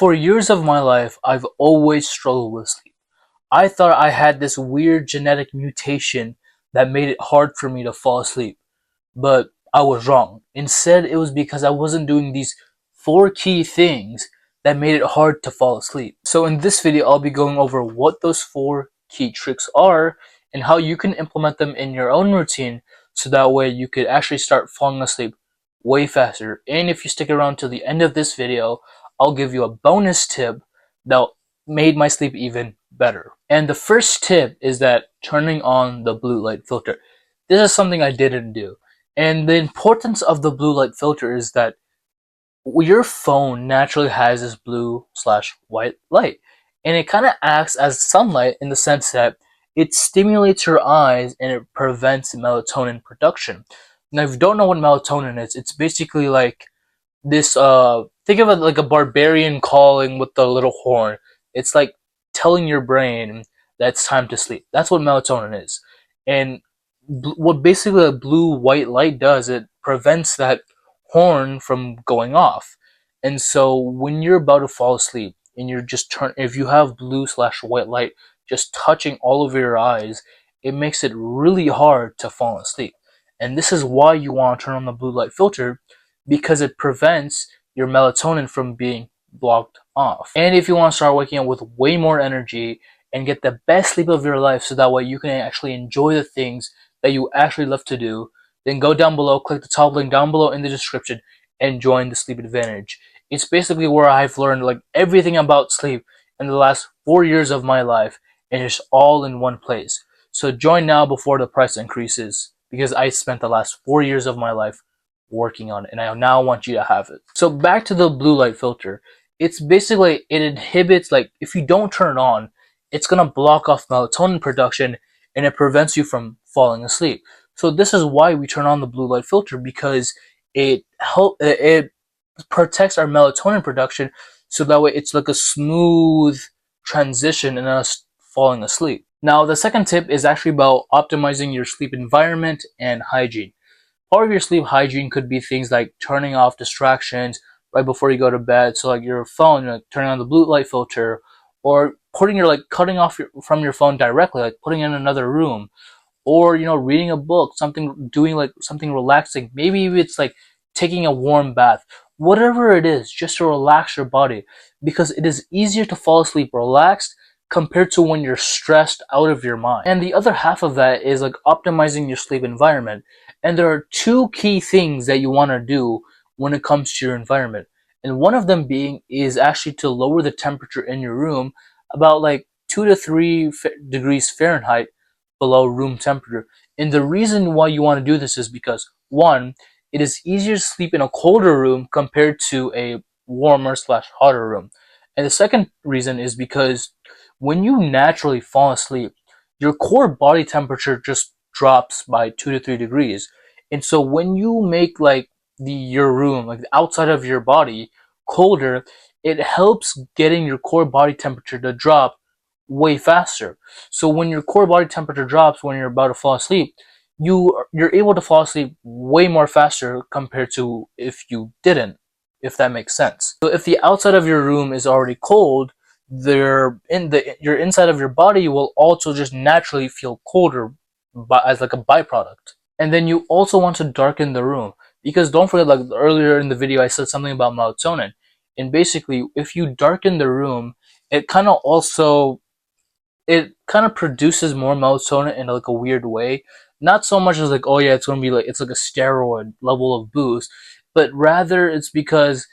For years of my life, I've always struggled with sleep. I thought I had this weird genetic mutation that made it hard for me to fall asleep, but I was wrong. Instead, it was because I wasn't doing these four key things that made it hard to fall asleep. So in this video, I'll be going over what those four key tricks are and how you can implement them in your own routine so that way you could actually start falling asleep way faster. And if you stick around to the end of this video, I'll give you a bonus tip that made my sleep even better. And the first tip is that turning on the blue light filter. This is something I didn't do. And the importance of the blue light filter is that your phone naturally has this blue/white light. And it kind of acts as sunlight in the sense that it stimulates your eyes and it prevents melatonin production. Now, if you don't know what melatonin is, it's basically like this think of it like a barbarian calling with the little horn. It's like telling your brain that it's time to sleep. That's what melatonin is. And what basically a blue white light does, it prevents that horn from going off. And so when you're about to fall asleep and you're just if you have blue/white light just touching all over your eyes, it makes it really hard to fall asleep. And this is why you want to turn on the blue light filter, because it prevents your melatonin from being blocked off. And if you want to start waking up with way more energy and get the best sleep of your life so that way you can actually enjoy the things that you actually love to do, then go down below, click the top link down below in the description and join the Sleep Advantage. It's basically where I've learned like everything about sleep in the last 4 years of my life, and it's all in one place. So join now before the price increases, because I spent the last 4 years of my life working on it and I now want you to have it. So back to the blue light filter. It's basically, it inhibits, like if you don't turn it on, it's gonna block off melatonin production and it prevents you from falling asleep. So this is why we turn on the blue light filter, because it protects our melatonin production so that way it's like a smooth transition in us falling asleep. Now the second tip is actually about optimizing your sleep environment and hygiene. Part of your sleep hygiene could be things like turning off distractions right before you go to bed. So like your phone, like turning on the blue light filter, or cutting off from your phone directly, like putting it in another room, or reading a book, doing like something relaxing. Maybe it's like taking a warm bath. Whatever it is, just to relax your body, because it is easier to fall asleep relaxed compared to when you're stressed out of your mind. And the other half of that is like optimizing your sleep environment. And there are two key things that you want to do when it comes to your environment. And one of them being is actually to lower the temperature in your room about like 2 to 3 degrees Fahrenheit below room temperature. And the reason why you want to do this is because, one, it is easier to sleep in a colder room compared to a warmer/hotter room. And the second reason is because when you naturally fall asleep, your core body temperature just drops by 2 to 3 degrees. And so when you make like your room, like the outside of your body, colder, it helps getting your core body temperature to drop way faster. So when your core body temperature drops when you're about to fall asleep, you're able to fall asleep way more faster compared to if you didn't, if that makes sense. So if the outside of your room is already cold, your inside of your body will also just naturally feel colder as like a byproduct. And then you also want to darken the room, because don't forget, like earlier in the video I said something about melatonin, and basically if you darken the room, it kind of produces more melatonin in like a weird way. Not so much as like, oh yeah, it's gonna be like, it's like a steroid level of boost, but rather it's because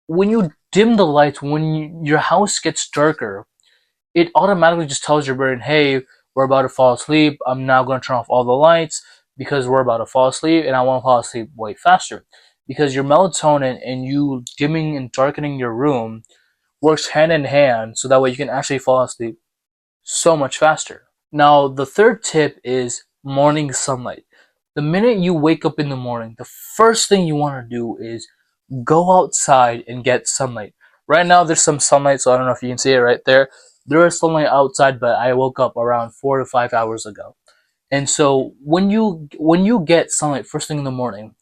when you dim the lights, when your house gets darker, it automatically just tells your brain, hey, we're about to fall asleep. I'm now going to turn off all the lights because we're about to fall asleep and I want to fall asleep way faster. Because your melatonin and you dimming and darkening your room works hand in hand, so that way you can actually fall asleep so much faster. Now, the third tip is morning sunlight. The minute you wake up in the morning, the first thing you want to do is go outside and get sunlight. Right now there's some sunlight, so I don't know if you can see it right there. There is sunlight outside, but I woke up around 4 to 5 hours ago. And so when you get sunlight first thing in the morning,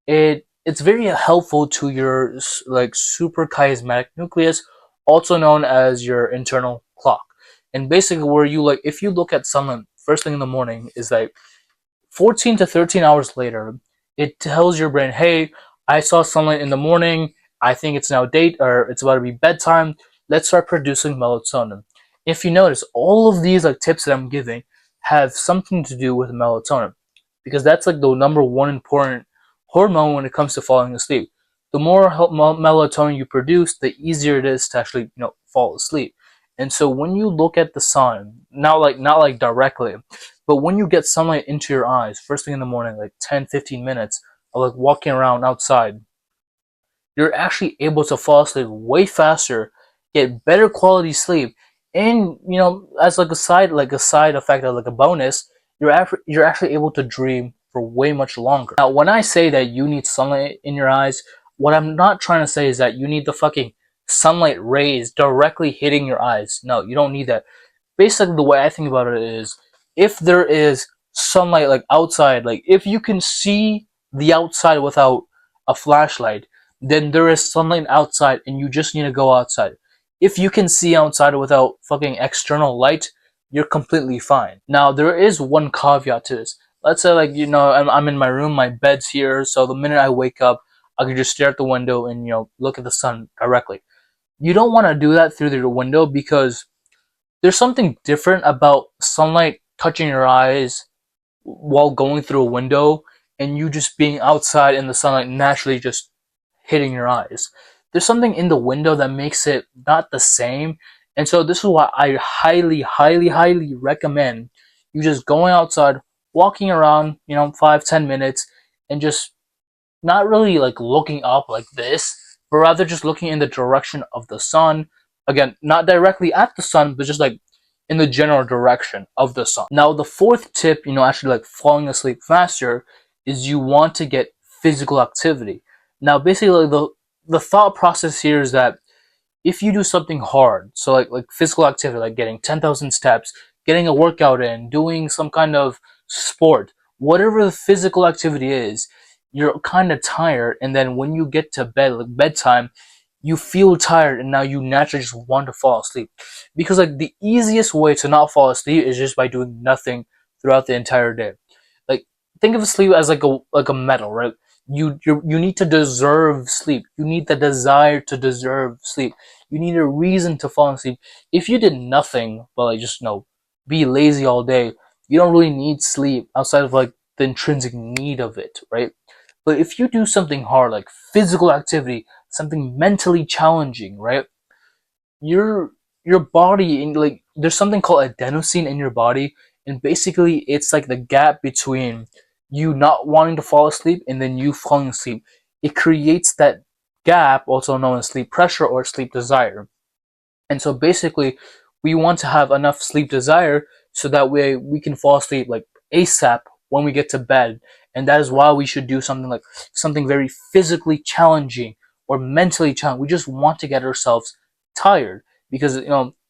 it it's very helpful to your like suprachiasmatic nucleus, also known as your internal clock. And basically, where you like, if you look at sunlight first thing in the morning, is like 14 to 13 hours later, it tells your brain, hey, I saw sunlight in the morning. I think it's now date or it's about to be bedtime. Let's start producing melatonin. If you notice, all of these like tips that I'm giving have something to do with melatonin because that's like the number one important hormone when it comes to falling asleep. The more melatonin you produce, the easier it is to actually fall asleep. And so when you look at the sun, not like directly, but when you get sunlight into your eyes first thing in the morning, like 10, 15 minutes of like walking around outside, you're actually able to fall asleep way faster, get better quality sleep, and as like a side effect or like a bonus, you're actually able to dream for way much longer. Now, when I say that you need sunlight in your eyes, what I'm not trying to say is that you need the fucking sunlight rays directly hitting your eyes. No, you don't need that. Basically, the way I think about it is, if there is sunlight like outside, like if you can see the outside without a flashlight, then there is sunlight outside and you just need to go outside. If you can see outside without fucking external light, you're completely fine. Now, there is one caveat to this. Let's say, like, I'm in my room, my bed's here, so the minute I wake up, I can just stare at the window and, look at the sun directly. You don't want to do that through the window because there's something different about sunlight touching your eyes while going through a window and you just being outside in the sunlight naturally just hitting your eyes. There's something in the window that makes it not the same. And so this is why I highly, highly, highly recommend you just going outside, walking around, 5-10 minutes, and just not really like looking up like this, but rather just looking in the direction of the sun. Again, not directly at the sun, but just like in the general direction of the sun. Now, the fourth tip, actually like falling asleep faster, is you want to get physical activity. Now, basically, the thought process here is that if you do something hard, so like physical activity, like getting 10,000 steps, getting a workout in, doing some kind of sport, whatever the physical activity is, you're kind of tired, and then when you get to bed, like bedtime, you feel tired, and now you naturally just want to fall asleep. Because like the easiest way to not fall asleep is just by doing nothing throughout the entire day. Like, think of sleep as like a medal, right? You need to deserve sleep. You need the desire to deserve sleep. You need a reason to fall asleep. If you did nothing but like just be lazy all day, you don't really need sleep outside of like the intrinsic need of it, right? But if you do something hard, like physical activity, something mentally challenging, right? Your body, in like, there's something called adenosine in your body, and basically it's like the gap between you not wanting to fall asleep and then you falling asleep. It creates that gap, also known as sleep pressure or sleep desire. And so basically, we want to have enough sleep desire so that way we can fall asleep like ASAP when we get to bed. And that is why we should do something very physically challenging or mentally challenging. We just want to get ourselves tired because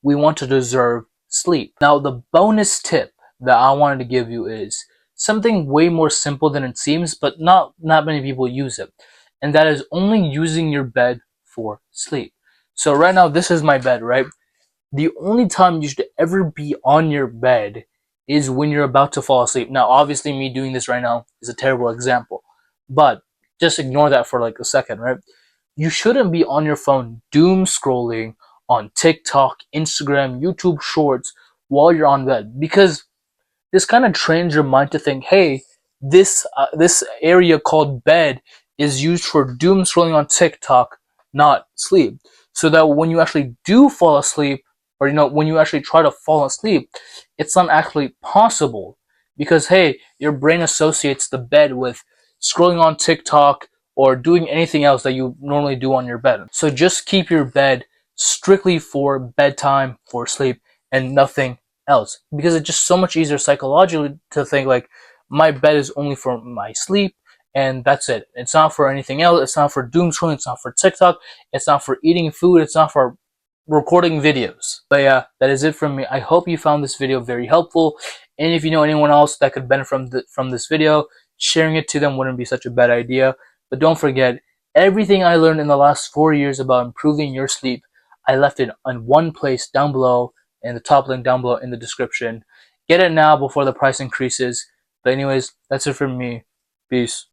we want to deserve sleep. Now, the bonus tip that I wanted to give you is something way more simple than it seems, but not many people use it. And that is only using your bed for sleep. So right now, this is my bed, right? The only time you should ever be on your bed is when you're about to fall asleep. Now, obviously, me doing this right now is a terrible example, but just ignore that for like a second, right? You shouldn't be on your phone doom scrolling on TikTok, Instagram, YouTube Shorts while you're on bed, because this kind of trains your mind to think, hey, this area called bed is used for doom scrolling on TikTok, not sleep. So that when you actually do fall asleep, or when you actually try to fall asleep, it's not actually possible because hey, your brain associates the bed with scrolling on TikTok or doing anything else that you normally do on your bed. So just keep your bed strictly for bedtime, for sleep, and nothing else, because it's just so much easier psychologically to think like my bed is only for my sleep and that's it. It's not for anything else. It's not for doom scrolling. It's not for TikTok. It's not for eating food. It's not for recording videos. But yeah, that is it from me. I hope you found this video very helpful, and if you know anyone else that could benefit from this video, sharing it to them wouldn't be such a bad idea. But don't forget, everything I learned in the last 4 years about improving your sleep, I left it on one place down below, in the top link down below in the description. Get it now before the price increases. But anyways, that's it from me. Peace.